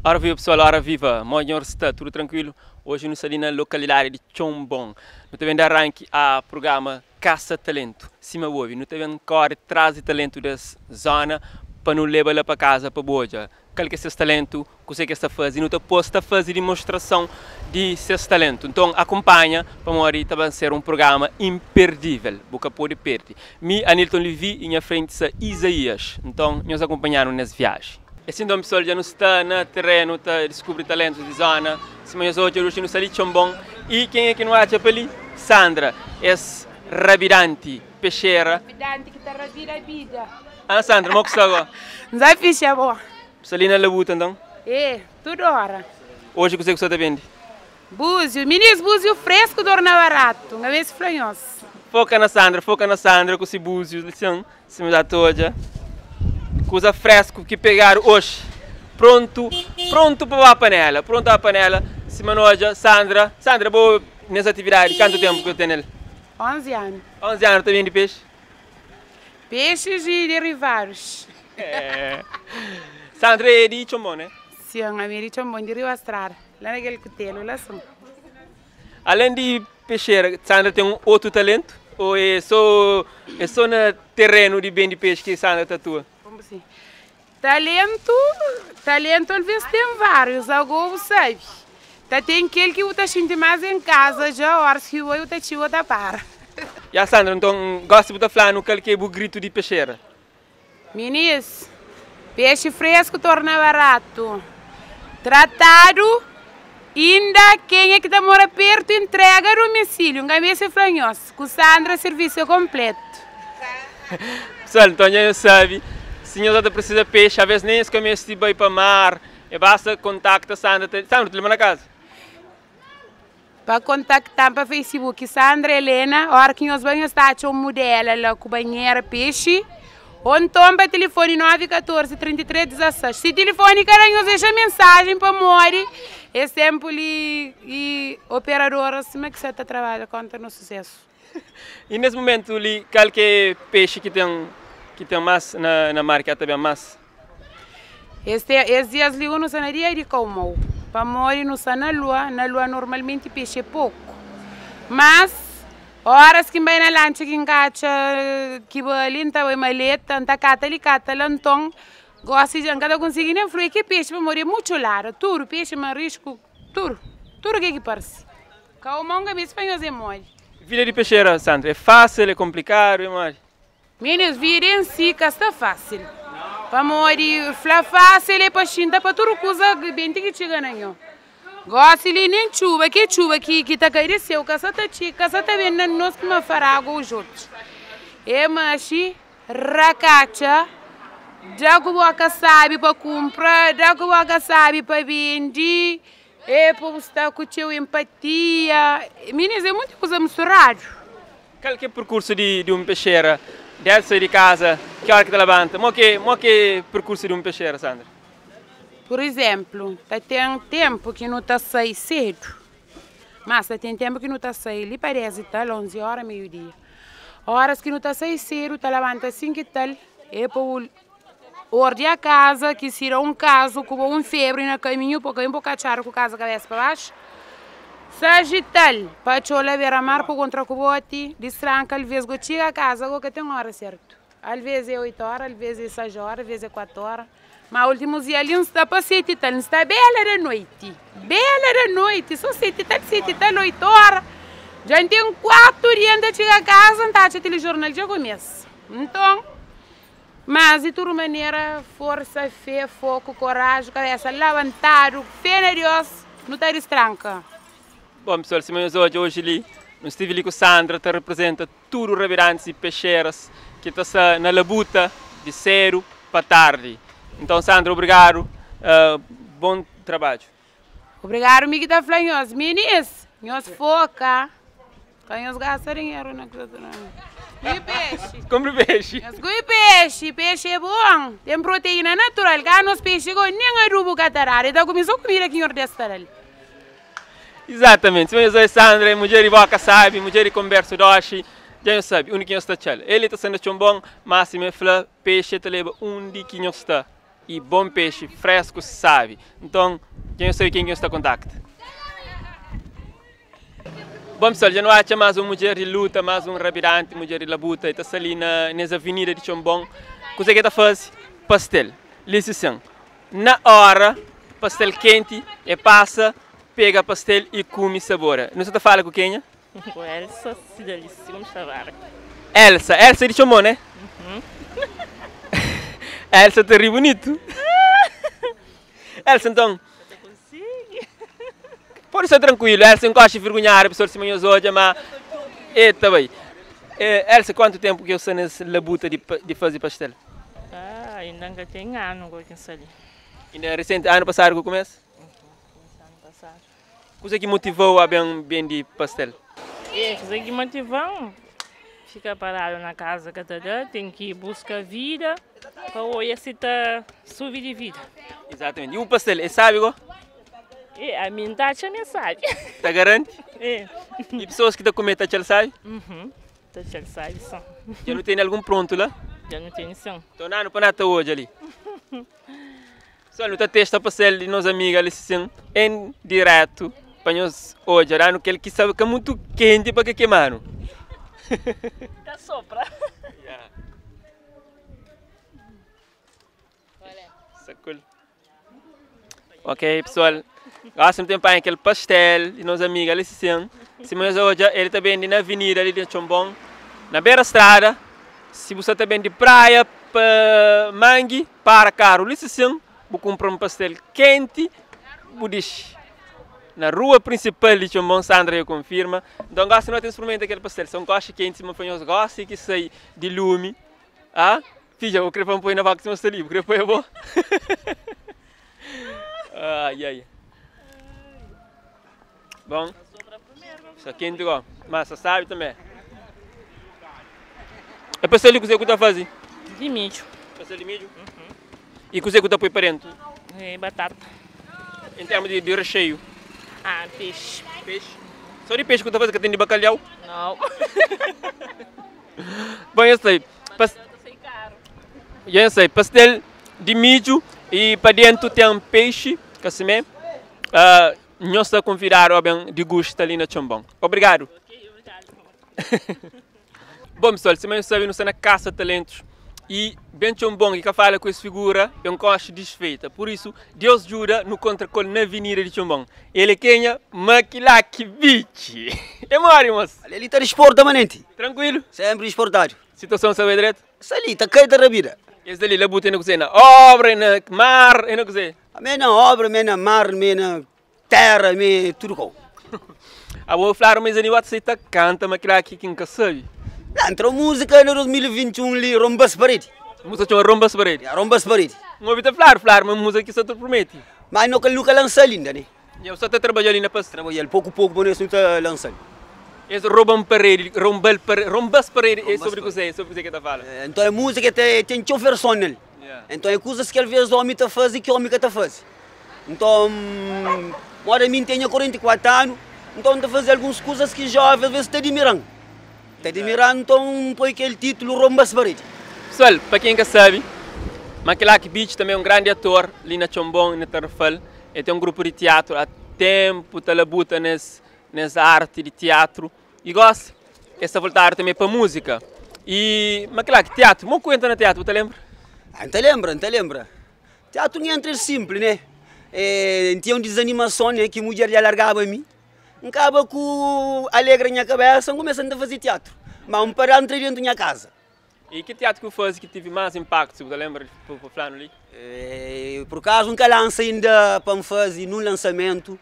Ora viva pessoal, ora viva, Monhor está tudo tranquilo. Hoje nós estamos na localidade de Chombong. Nós temos arranque a programa Caça Talento. Cima ouve, nós temos corre traz talento da zona para nos levar para casa para boja. Qual que é esse talento, o que está fazendo, nós posta fazer demonstração de esse talento. Então acompanha para morrer também ser um programa imperdível, boca pode perder. Me Anilton Levi e minha frente é Isaías. Então nós acompanharam nessa viagem. Assim, então, pessoal, já não está no terreno, está descobrir talentos de zona. Se nós hoje no Sali Chombong. E quem é que não acha para ali? Sandra, é rabidante, peixeira. Rabidante que está rabida. Ah, Sandra, como é que está agora? Não sabe ficha boa. Sali na labuta, então? É, tudo hora. Hoje o que você está vendo? Búzio, meninos, búzio fresco do orna barato. Uma vez franhos. Foca na Sandra, com esse búzio, se me dá toda. Coisa fresco que pegaram hoje. Pronto para a panela. Pronto a panela. Se manoja, Sandra, boa nessa atividade. Quanto tempo que eu tenho nele? 11 anos. 11 anos também de peixe? Peixes e derivados. É. Sandra é de Chombong, né? Sim, a minha de Chombong, de Rio Astrar. Lá naquele cutelo, lá são. Além de peixeira, Sandra tem um outro talento? Ou é só no terreno de bem de peixe que Sandra tatua? Como assim? Talento às vezes tem vários, alguns sabe. Tem aquele que está sentindo mais em casa, já horas que eu estou tio da para. E a Sandra, então, gosta de falar no que é o grito de peixeira? Meninos, peixe fresco torna barato. Tratado, ainda quem é que demora perto entrega a domicílio. Um cabeça franhoso, com Sandra serviço completo. Pessoal, então já sabe, se você precisa de peixe, às vezes nem se começa de ir para o mar, e basta contactar a Sandra. Sandra, te leva na casa? Para contactar para Facebook, Sandra Helena, a hora que nós vamos estar com o modelo lá com banheira peixe, ou então para telefone 914 33 16. Se telefone querem, nós deixa mensagem para Mori, é sempre e operadora, como é que você está trabalhando contra no sucesso. E nesse momento, qual que é peixe que tem mais na marca também mais? Esses dias ali no sanaria de Calmou. Para morrer no na lua normalmente peixe pouco. Mas, horas que vai na lancha que encaixa, que vai ali, então é maleta, então cata lá, então, gosta de cada conseguir nem fluir que peixe para morrer muito lara, tudo, peixe, marisco, tudo que parece. Calmou, que mesmo espanhol é mole. Vida de peixeira, Sandra, é fácil, é complicado, é mais? Meninos, vida em si que está fácil. Para morrer, fácil é para chinta, para tudo coisa bem que chega nanho. Gosto de nem chuva que está caindo seu, que está vendo nós que me fará os outros. É machi, racacha, já que o sabe para comprar, já que o sabe para vender, é para estar com a empatia. Meninos, é muita coisa misturada. Qual que é o percurso de uma peixeira? Deve sair de casa, que hora que te levanta? Mo que é o percurso de uma peixeira, Sandra? Por exemplo, tem tempo que não está saindo cedo, mas tem tempo que não está saindo, lhe parece que está 11 horas, meio-dia. Horas que não está saindo cedo, está levanta assim que tal, é para ordem a casa, que será um caso com um febre no caminho, porque é um pouco caro com a casa cabeça para baixo. Sagital, para chola ver a mar por contra o bote, destranca, às vezes que chega a casa, que tem hora certo. Às vezes é 8 horas, às vezes é 6 horas, às vezes é 4 horas. Mas últimos dias ali não está para 7 tal, não está bela da noite, só 7 tal, 8 horas. Já tem 4 dias de chegar a casa, não está a telejornal, já começa. Então, mas de toda maneira, força, fé, foco, coragem, cabeça levantado, fé em Deus, não está destranca. Bom, pessoal, se hoje ali, nós estive ali com Sandra, que representa tudo os restaurantes e peixeiras que estão na labuta de cedo para tarde. Então, Sandra, obrigado. Bom trabalho. Obrigado, amigo da Flanhos. Meninos, nós foca. Nós gastamos dinheiro na coisa. E peixe? Compre peixe. Nós comemos peixe. Peixe é bom. Tem proteína natural. Nós peixe nem a rubo catarara. Então, começou a comer aqui em Ordestarel. Exatamente, se você Sandra, mulher de boca sabe, mulher de conversa doce, já sabe, onde que está. Ele está sendo Chombong, mas se me fala, peixe te leva onde que está. e bom peixe fresco, sabe. Então, quem eu sei quem está em contato. Bom pessoal, já não há mais uma mulher de luta, mais um rabirante, mulher de labuta, está ali nessa avenida de Chombong. O que está fazendo? Pastel. Licença. Na hora, pastel quente, e passa, pega pastel e come sabor. Não está falando com quem? Com Elsa, Cidalíssimo Chavar. Elsa de Chombong, né? Elsa tá ri bonito. Elsa, então. Pode ser tranquilo, Elsa não gosta de vergonhar a pessoa se manhã hoje, mas. Eita, bem. Elsa, quanto tempo que eu sou nessa labuta de fazer pastel? Ainda não tem ano que eu ali. Ainda é recente, ano passado que eu começo? Ano passado. O que motivou a bem de pastel? O que motivou? Fica parado na casa cada dia, tem que buscar vida para hoje se subir de vida. Exatamente. E o pastel, é sábio? A minha taxa me sabe. Está garante? É. E pessoas que estão comendo, está sabe? Está sabe, só. Já não tem algum pronto lá? Já não tem som. Então não para nada hoje ali. Só não está testa pastel de nossa amiga ali sim, em direto para nós hoje, não que ele que sabe que é muito quente para que queimar. Tá sopra. Sacul. Ok, pessoal. Gosto de tempo aquele pastel de nossa amiga ali sim. Se nós hoje ele também na avenida ali de Chombong, na beira estrada. Se você também de praia para Mangue, para caro, ali sim, vou comprar um pastel quente, budish. Na rua principal de Chombong, Sandra eu confirma. Então, gosto de experimentar aquele pastel. São coxas quentes, mas foi gosto que sai de lume. Ah? Filha, eu queria pôr na vaca se você livre. Eu queria pôr ai, ai. Bom. Isso aqui é quente, mas você sabe também. É pastel que você está fazendo? De milho. Pastel de milho? E que você está põe para dentro? É batata. Em termos de recheio? Peixe. Peixe? Só de peixe que você faz que tem de bacalhau? Não. Bom, eu sei. Eu sei, pastel de milho e para dentro tem um peixe, que assim é. Nós estamos convidados de gosto ali na Chombong. Obrigado. Ok, obrigado. Bom, pessoal, se você sabe, nós estamos na Caça Talentos. E bem Chombong, que fala com essa figura, é um coche desfeita. Por isso, Deus jura no contra-col na avenida de Chombong. Ele é quem é Maquilaki Beach. É mori, moço. Ali está exporta, manente. Tranquilo? Sempre exportado. Situação sabe direito? Essa ali está caída da vida. Esse ali, lá buta na cozinha. Obra, na mar, na cozinha. A minha obra, minha mar, minha terra, minha tudo com. A vou falar, mas ani você está canta, Maquilaki, quem que sabe? Entrou música em 2021 ali, rombas parede. Música chama Rombas Parede. Rombas parede. Não ouvi falar, mas música que só te promete. Mas nunca lança ainda, né? Eu só estou trabalhando ali na pasta. Trabalhar pouco, mas não está lançando. Esse Rombas Parede, é sobre o que você está falando. Então é música que tem versão nele. Então é coisas que às vezes o homem está fazendo e que o homem está fazendo. Então, mora mim tenho 44 anos, então está fazendo algumas coisas que já às vezes está admirando. Está admirando, então põe aquele título Rombas Parede. Pessoal, para quem não sabe, Maquilaki Beach também é um grande ator ali na Chombong, na Tarrafal. Ele tem um grupo de teatro há tempo, está labuta nessa arte de teatro. E gosta, essa voltar também para música. E Maquilaki, teatro, como entra no teatro, você lembra? Não lembra. Teatro não é simples, né? Tinha uma desanimação, né, que a mulher já largava a mim. Acaba com alegre na minha cabeça, começando a fazer teatro. Mas um para entrar dentro da minha casa. E que teatro que faz que teve mais impacto, você lembra por plano ali? Por acaso nunca lança ainda para me fazer num lançamento.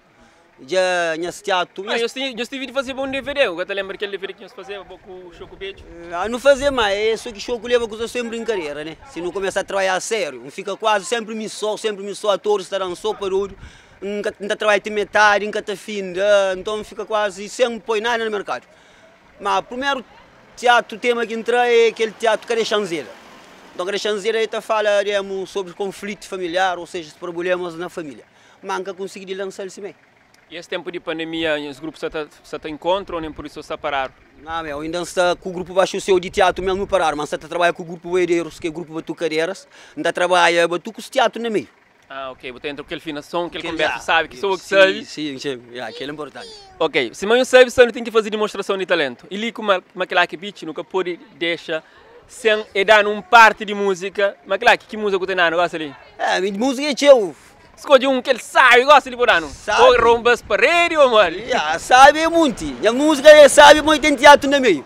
Já nesse teatro. Eu estive de fazer um DVD, você lembra aquele DVD que nós fazíamos com o Choco Beijo? Não fazer mais, é só que Choco leva coisa sempre brincadeira, né? Se não começa a trabalhar a sério, não fica quase sempre me só ator, estarão só parado. Nunca trabalha até metade, nunca está fim, então fica quase sempre põe nada no mercado. Mas o primeiro teatro, tema que entra é aquele teatro Cadê Chanzeira. Então Cadê Chanzeira está falando sobre conflito familiar, ou seja, problemas na família. Mas nunca consegui lançar isso bem. E esse tempo de pandemia, os grupos só te encontram ou nem por isso separaram? Não, meu, ainda está com o grupo Baixo Seu de teatro mesmo parar, mas está trabalha com o grupo Boeireiros, que é o grupo Batucadeiras, ainda trabalha com os teatro no meio. Ah, ok. Você entra com aquele finação, aquele conversa, sabe, que sou o que sabe. Sim, aquele é importante. Ok, se não sabe, você não tem que fazer demonstração de talento. E ali como aquela que beat, nunca pode deixar sem dar parte de música. Mas aquela que música que tem na gosta ali? É, minha música é teu. Escolhe um que ele sabe, gosta de porano. Ou romba as paredes, ou mal. Sabe muito. A música é sabe muito, tem teatro no meio.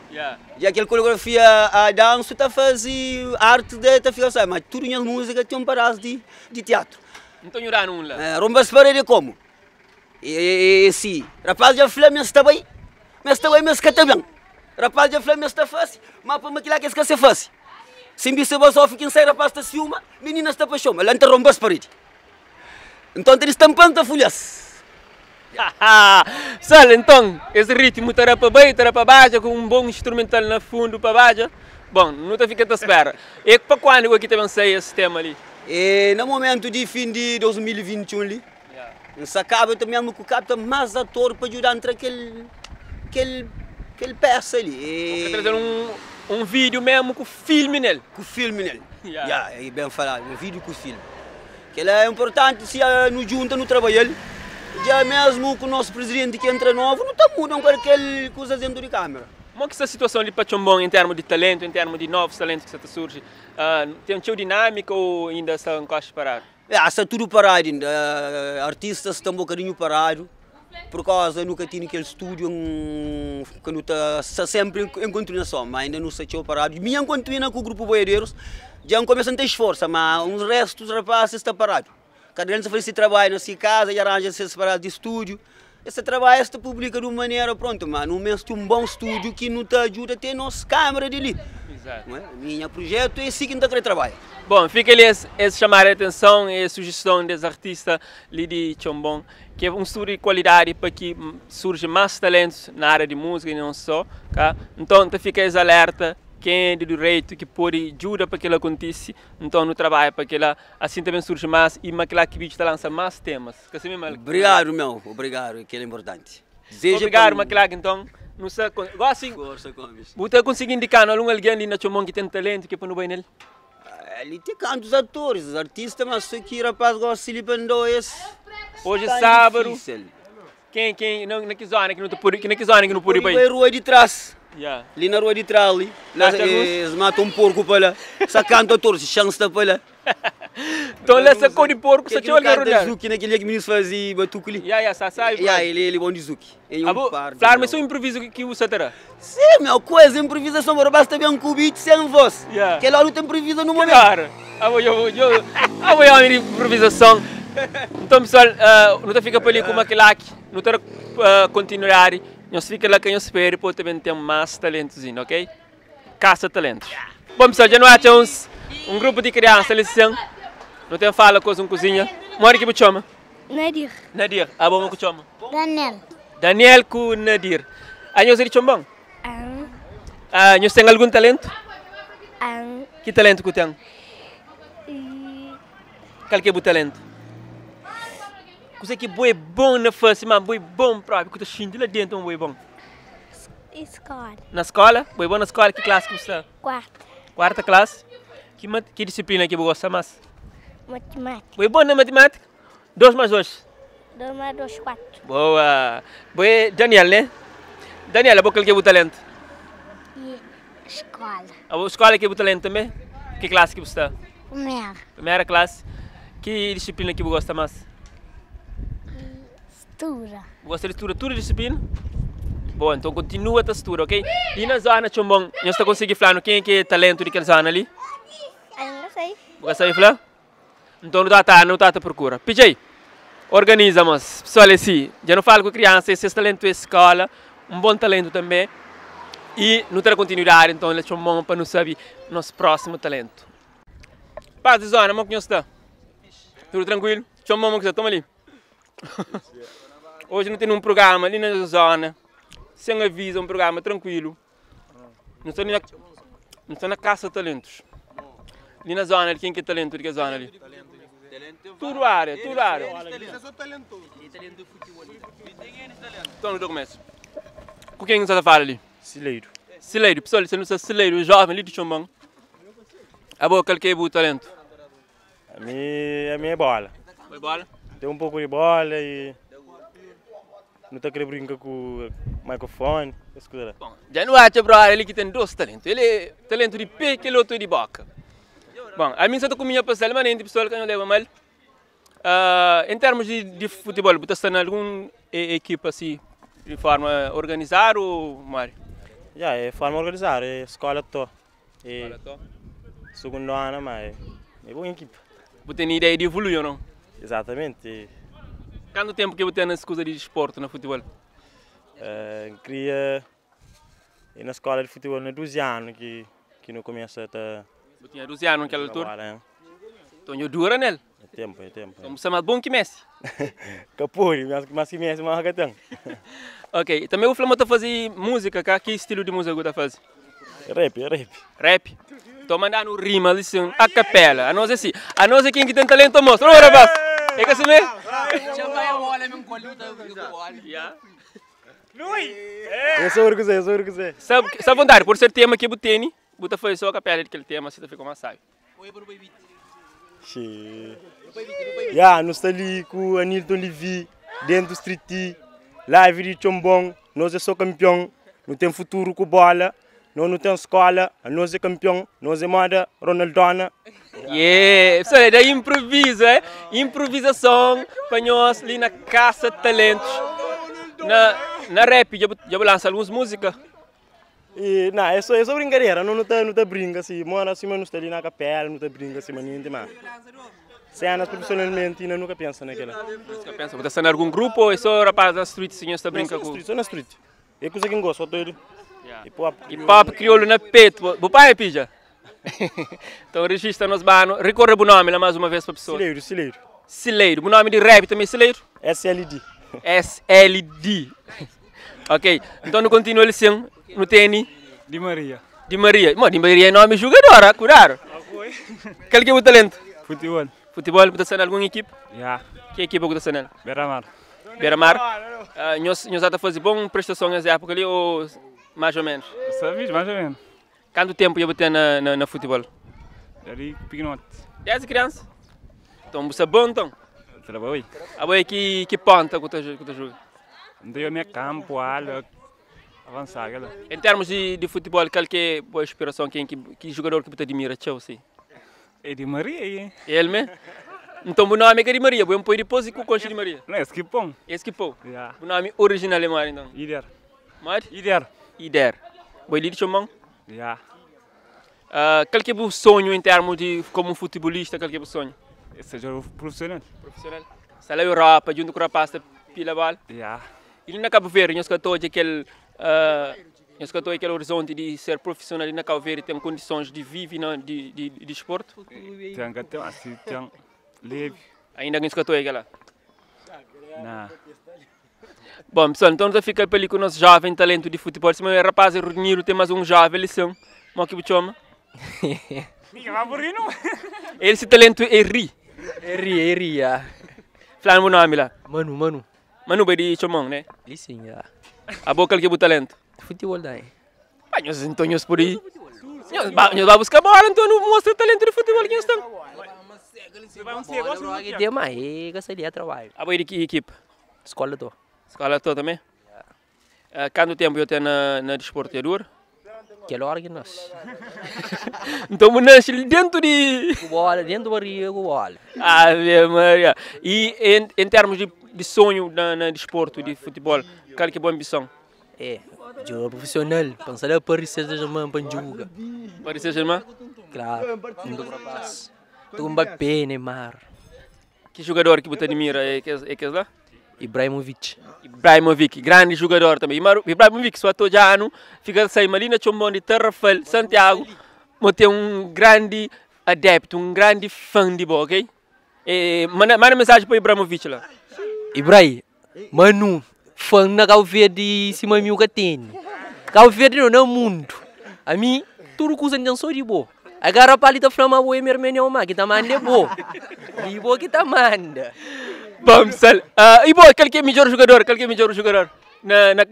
E aquela coreografia, a dança, está fazendo arte de ficar sabe, mas tudo as músicas tem um pedaço de teatro. Então eu não lá. Romba as paredes como? Sim. Rapaz, já falei, mas está bem. Mas está bem, mas está bem. Rapaz, já falei, mas está fácil. Mas para aquilo que esquece fácil. Se me se você fica em sair, rapaz, está ciúma, menina está para chama, ela não romba as paredes. Então tem estampando a folhas. Sal, então, esse ritmo estará para baixo, estará para baixo, com um bom instrumental na fundo para baixo. Bom, não te fica à espera. E para quando aqui também sai esse tema ali? No momento de fim de 2021 ali, se acaba também com o capta mais ator para ajudar entre aquele peça ali. Vou trazer um vídeo mesmo com filme nele. Com filme nele. É bem falado, um vídeo com filme. Que é importante se nos junta no trabalho. Já mesmo com o nosso presidente que entra novo, não está mudando qualquer coisa dentro de câmera. Como é que essa situação de Pachombong em termos de talento, em termos de novos talentos que surgem? Tem uma dinâmica ou ainda está em costa parado? Está tudo parado ainda. Artistas estão um bocadinho parados. Por causa nunca tinha aquele estúdio que não está sempre em continuação, mas ainda não se achou parado. Minha continua com o grupo Boeireiros, já começam a ter esforço, mas os restos dos rapazes estão parados. Cada um faz esse trabalho na sua casa e arranja-se separado de estúdio. Esse trabalho se publica de uma maneira, pronto, mas no mês tem um bom estúdio que nos ajuda a ter nossa câmera ali. Exato. Minha projeto é assim que não trabalho. Bom, fica ali esse chamar a atenção e a sugestão dos artistas ali de Chombong, que é um estúdio de qualidade para que surjam mais talentos na área de música e não só. Tá? Então, fica esse alerta, quem é de direito, que pode ajudar para que ela aconteça, então no trabalho, para que ela assim também surja mais e aquela que está lança mais temas. Obrigado, meu. Obrigado, que é importante. Obrigado, Maclac, então. Não sei, assim, você consegue indicar algum alguém ali na Chombong que tem talento, que é para não bem nele? Ali tem cantos atores, os artistas, mas só que rapaz gosta de esse. Hoje é sábado. Quem não que zona que não pode, que não pode bem. Na rua de trás. Yeah. Ali na rua de trás ali. Eles matam um porco para lá. Sacando atores, chance para lá. Então ele sacou de porco, só tinha olhar rodar. Zuki naquele que me fazia batuque ali. Sabe. Ele é bom de Zuki. Claro, mas é um improviso que usa terá. Sim, meu, coisa, improvisação, mas basta bem um cubite sem voz. Que lá não tem improviso no momento. Claro. Eu vou a improvisação. Então, pessoal, não fica por ali com aquele aqui, não terá continuar. Nós fica lá que eu espero para também ter mais talentos, ok? Caça talentos. Bom, pessoal, já não há um grupo de crianças ali, não tem fala com uma cozinha. Mora que você chama? Nadir. Nadir. Ah, bom, que chama? Daniel. Daniel com Nadir. Aí você é de Chombong? Você tem algum talento? Que talento que tem? Qual que é o talento? Você que é bom na face, mas é bom próprio, que você lá dentro é bom. Escola. Na escola? É bom na escola, que classe que você está? Quarta. Quarta classe? Que disciplina que você gosta mais? Matemática. É bom na matemática? 2 mais 2? 2 mais 2, 4. Boa. Boa, Daniel, né? Daniel, qual que é o talento? Escola. A escola que é o talento também? Que classe que você está? Primeira. Primeira classe. Que disciplina que você gosta mais? Estuda. Gosta de estudo? Tudo disciplina? Bom, então continua a estudo, ok? E na zona Chombong, nós está conseguindo falar quem é talento daquela zona ali? Ainda sei. Você sabe falar? Então não está à procura. PJ, organizamos. Pessoal, assim, já não falo com criança, esse talento é escola, um bom talento também. E não terá continuidade, então ele Chombong para não saber nosso próximo talento. Paz de zona, como é que nós está? Tudo tranquilo? Chombong, que toma ali. Hoje não tem um programa ali na zona, sem aviso, um programa tranquilo. Não estou na caça de talentos. Ali na zona, quem que é talento de que zona ali? Tudo área. Então, no começo. Com quem você fala ali? Sileiro. Sileiro, pessoal, você não sabe Sileiro, jovem ali de Chombong. A boa, qual que é o talento? A minha é bola. Foi bola? Tem um pouco de bola e não está querendo brincar com o microfone, essas coisas. Bom, já não acha, bro, ele que tem dois talentos. Ele é talento de pé e outro de boca. Bom, a mim só estou com minha pessoa, mas nem de pessoa que não leva mal. Em termos de futebol, você está em alguma equipe assim, de forma organizada ou, Mário? Já, é forma organizada, é escola toda. Segundo ano, mas é boa equipe. Você tem ideia de evoluir ou não? Exatamente. Quanto tempo que você tem nessa coisa de esporte no futebol? Queria ir na escola de futebol há 12 anos que não começa a... Você tinha 12 anos naquela altura? Trabalhar, Então eu dura nele. é tempo. Então você é mais bom que Messi. Capuri, mas que Messi mais gatão. Ok, também o Flamengo está fazendo música, cá. Que estilo de música você está fazendo? Rap. Rap? Estou mandando rima, lição, a capela. A nós assim, a nós é quem tem talento mostra. Ô, rapaz! É que assim mesmo? Eu sou orgulhoso. Sabe vontade, por ser tema que você tem, você faz só a capela daquele tema, você fica mais sábio. Já, nós estamos ali com o Anilton Levi, dentro do Street, live de Chombong, nós é só campeão, não tem futuro com bola, nós não temos escola, nós é campeão, nós é moda Ronaldona. Yeah, pessoal, é da improviso, improvisação para nós ali na Caça de Talentos. Na rap, já lança algumas músicas. E, não, é só brincadeira, não tá brinca assim, mora assim, mas não está ali na capela, não está brinca assim, mas não tem mais. Cenas profissionalmente, eu nunca penso naquela. Você está em algum grupo ou é só rapaz da street, sim, está brincando com? Só na street. É coisa que eu gosto, só todo. E papo crioulo na peito, o pai é pija. Então registra nos banos, recorre o nome lá mais uma vez para a pessoa. Sileiro, o nome de rap também é Sileiro? SLD. Ok, então não continua a lição, no tênis? Di Maria. Di Maria é nome de jogador, cuidado. Qual que é o talento? Futebol. Futebol, você está em alguma equipe? Já. Que equipe você está nela? Beira-Mar. Nós já fazemos boa prestação nessa época ali ou mais ou menos? Sabes, mais ou menos. Quanto tempo eu ter na futebol? Dari pequenote. Desde criança? Então você é bom então? Trabalhei. Agora que ponta que você joga? Então eu me campo, ala, avançar. Em termos de futebol, qual que é a inspiração? Que jogador que você admira? Chelsea? É Di Maria. Ele mesmo? Então o nome é Di Maria, vou pôr depois e com o coche de Maria. Não, Esquipão. Esquipão? Já. O nome original é Mário então? Ider. Mário? Ider. Vai ali de Chombong? Já. Qual que é o sonho em termos de como um futebolista? Qual que é o sonho? Seja profissional. Profissional? Sai lá Europa, junto com o rapaz da pila bala? Já. E na Cabo Verde, nós escutou aquele horizonte de ser profissional e na Cabo Verde tem condições de viver de esporte? Tem assim, tem leve. Ainda não escutou aquela? Não. Bom, pessoal, então nós ficamos ali com o nosso jovem talento de futebol. Se meu rapaz é reunido, tem mais um jovem lição. Mas que chama? Esse talento é Ri. É Ri, já. Fala o nome lá. Manu. Manu vai de Chombong, né? Sim, já. A boca que é o talento? Futebol daí. Mas nós então nós por aí. Nós vamos buscar bola, então não mostra o talento de futebol que nós estamos. Deu mais, gostei de trabalho. A boa de que equipe? Escola toda. Escola toda também? Quanto tempo eu tenho na desportador? Que hora que nós? Então eu nasci dentro de... Bola, dentro do barriga, bola. Ave Maria. E em termos de sonho na desporto, de futebol, qual que é a boa ambição? É, jogador profissional. Pensar para ser germão para jogar. Para ser germão? Claro, muito rapaz. Tu Mbappé, Neymar. Que jogador que você admira é que lá? Ibrahimovic, grande jogador também. Ibrahimovic, só todo ano, fica saindo ali na Chombong de Terrafel, Santiago, mas tem um grande adepto, um grande fã de bola, ok? Manda mensagem para o Ibrahimovic lá. Ibrahim, Manu, fã na Cabo Verde cima de mim que tem. Cabo Verde não é o mundo. A mim, tudo coisa não sou de boa. Agora para ali tá falando o Emermenio que tá manda boa. E boa que tá manda. Vamos, Sal. E boa, qual que é o melhor jogador? Qual que é o melhor jogador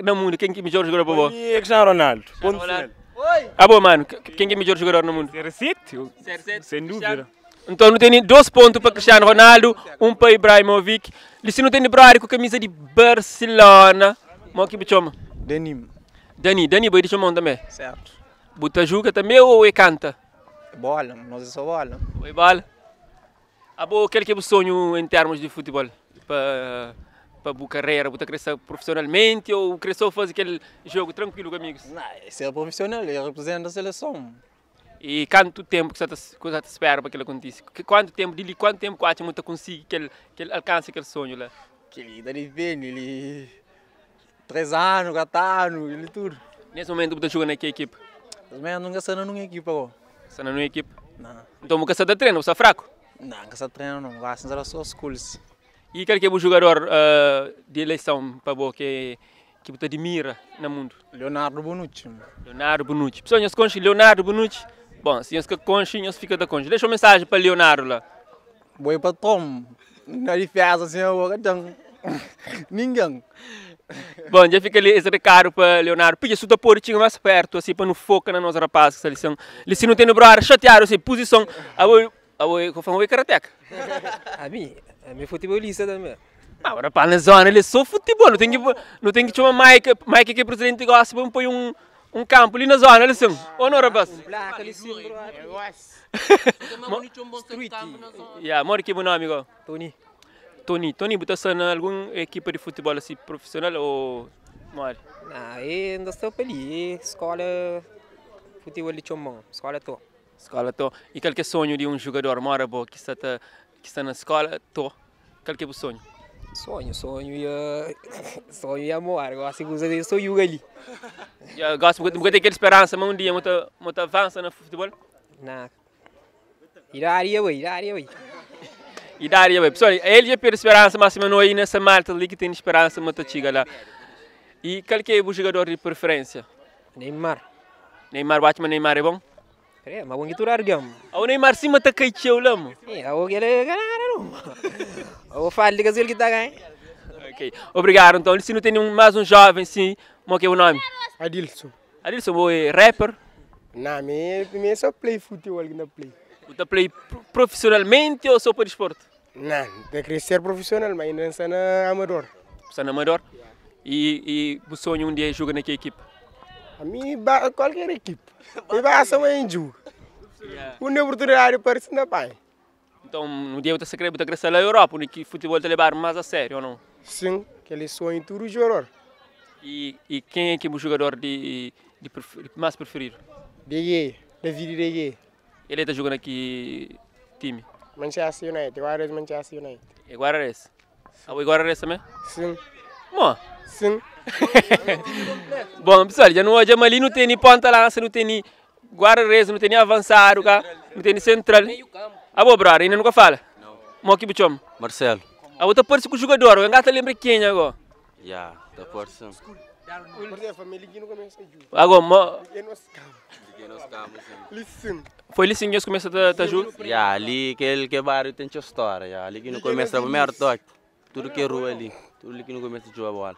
no mundo? Quem que é o melhor jogador para você? E Cristiano Ronaldo. Ponto Ronaldo. final. Ah, bom, mano. Quem que é o melhor jogador no mundo? CR7, sem dúvida. Então não tem 2 pontos para Cristiano Ronaldo, 1 para Ibrahimovic. E se não tem Brari com a camisa de Barcelona, mas que chama? Dani, vai chamar também. Certo. Buta juga também ou canta? Bola, nós é só bola. Oi, bola. Abo, qual que é o sonho em termos de futebol? Para a tua carreira, para crescer profissionalmente ou crescer fazer aquele jogo tranquilo com amigos? Não, esse é profissional, ele representa a seleção. E quanto tempo que você te espera para que ele aconteça? Quanto tempo que você consegue que ele alcance aquele sonho lá? Que ele depende, ele 3 anos, 4 anos, ele tudo. Nesse momento você joga naquela equipe? Mas nunca está numa equipe agora. Você não é numa equipe? Não. Então você está treinando, você é fraco? Não, nunca está treinando, não. Vai ser só schools. E qual que é o jogador de eleição para você que você admira no mundo? Leonardo Bonucci. Leonardo Bonucci. Pessoal, nós conhecemos Leonardo Bonucci. Bom, se nós conhecemos, nós fica da concha. Deixa uma mensagem para Leonardo lá. Boi patrão. Não é difícil assim, ninguém. Bom, já fica ali esse recado para Leonardo. Pede se tu pôr o mais perto, assim, para não focar na nossa rapaz. Se não tem no braço, chatear, assim, posição. Eu vou karateca. A mim futebolista também. Agora, para na zona, ele é só futebol. Não tem que chamar Mike que o presidente gosta para pôr um campo ali na zona, eles são. Ou não, rapaz? Placa ali sim, bro. Mora aqui, meu nome, amigo. Tony, você está em alguma equipe de futebol assim, profissional ou mora? Não, eu não estou ali. Escola futebol de Chombong, escola to. Escola to. E qual que é o sonho de jogador mora que está na escola to? Qual que é o sonho? Sonho e amor. Gosto de usar isso e ali. Gosto de ter aquela esperança, mas um dia muito avança no futebol? Não. Iraria, ué. E daria, pessoal, ele já perde esperança, mas não aí nessa malta ali que tem esperança, muito chega lá. E qual que é o jogador de preferência? Neymar, Batman, Neymar é bom? é, mas vamos turar gam. O Neymar sim mata caicheu lá, mo. É, o que ele ganha não. O falo de que tá ganhando. Ok, obrigado. Então, se não tem mais um jovem, sim, qual que é o nome? Adilson. Adilson, é rapper? Não, me só play futebol que não play. Você play profissionalmente ou só por esporte? Não, tem que ser profissional, mas não está na amador. Está na amador? E o sonho um dia joga naquela equipe? A mim, qualquer equipe. Me basta em jogo. Uma oportunidade para se não pai. Então, no dia você quer crescer na Europa, onde o futebol te levar mais a sério ou não? Sim, aquele sonho tudo jogador. E quem é que é o jogador de mais preferido? David De Gea. Ele está jogando aqui time? Manchester United, agora Manchester United. E Guararese? O Guararese também? Sim. Bom. Sim. Bom, pessoal, já não hoje ali não tem nem ponta lança, não tem nem Guararese, não tem nem avançado, não tem nem central. Bom, brother, ainda nunca fala? Não. Mo que buchom? Marcelo. Você parece com o jogador, eu não lembro quem agora. Já, tá força. Porque a família que não começa a jogar. Agora, Listen. Foi assim que começa a jogar? Já, ali que bairro tem história, já. Ali que não começa a primeiro toque. Tudo que é rua ali. Tudo ali que não começa a jogar bola.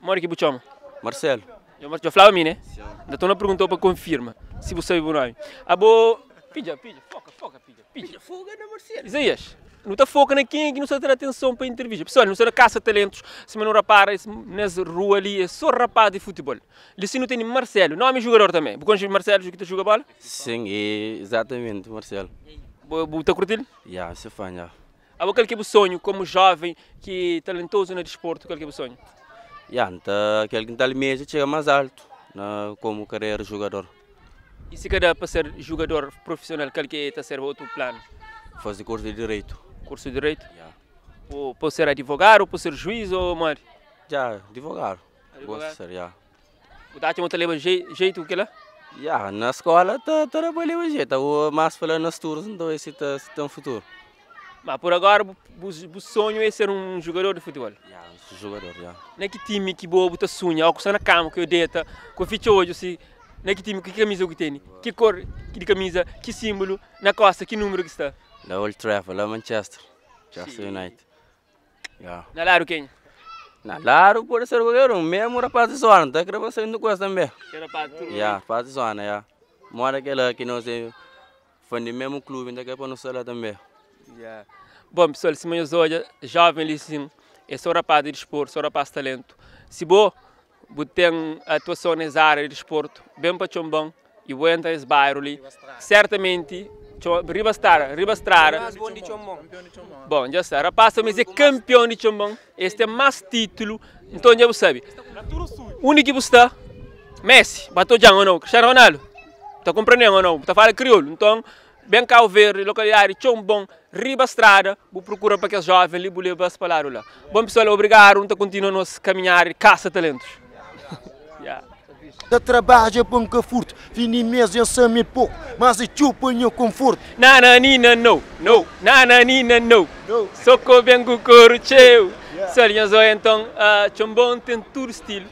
Mora que buchom? Marcelo. Eu falava a mim, né? Da tona perguntou para confirma se você sabe o nome. Pija, foca, pija. Foga na Marcelo. Isaías, não está foca na quem que não está ter atenção para a entrevista. Pessoal, não está caça talentos, se não repara, nessa rua ali é só rapaz de futebol. Ali se não tem Marcelo, nome jogador também. Você conhece Marcelo que joga bola? Sim, exatamente, Marcelo. Você curte? Já, se fã, já. Qual que é o sonho como jovem que é talentoso no desporto? Qual que é o sonho? Já, aquele que está ali mesmo chega mais alto como carreira jogador. E se quer para ser jogador profissional, qual que é ser outro plano? Fazer curso de Direito. Curso de Direito? Já. Ou pode ser advogado, ou pode ser juiz, ou mais? Já, advogado. Gosto de ser, já. Você acha que você jeito que lá? Já, na escola está trabalhando jeito. Mas falando nas turmas, então esse tem um futuro. Mas por agora, o sonho é ser um jogador de futebol? Já, jogador, já. Não é que time que boa, você sonha, ou que está na cama, que eu deita, que eu fico hoje, assim, Na que time, que camisa que tem? Que cor de camisa, que símbolo, na costa, que número que está? Da Old Trafford, lá Manchester United. Yeah. Na Laro quem? Na Laro pode ser qualquer um, mesmo rapaz de zona, tá? Que rapaz não gosta também. Que rapaz de yeah, rapaz de zona, yeah. Mora aquela que não sei, foi do mesmo clube, ainda que é para não ser lá também. Yeah. Bom, pessoal, se nós olhamos, jovem ali sim, é só rapaz de desporto, só rapaz de talento. Se bom, tem atuação nessa área de desporto, bem para Chombong, e vou entrar nesse bairro ali, certamente, Ribastrara. Bom, já está, rapaz, mas é campeão de Chombong, este é mais título, então já você sabe. O único que você está, Messi, bateu já ou não, Cristiano Ronaldo, está compreendendo ou não, está falando crioulo, então, bem cá ver, localidade de Chombong, Ribastrada, vou procurar para que os jovens ali vão levar as palavras lá. Bom, pessoal, obrigado, então continuamos a caminhar e caça talentos. Da trabalho bom que furto, fini mês e me pouco, mas e chupa o conforto. Nananina não, nananina não, soco bem com o couro cheio. Só então, Chombong tem todo estilo.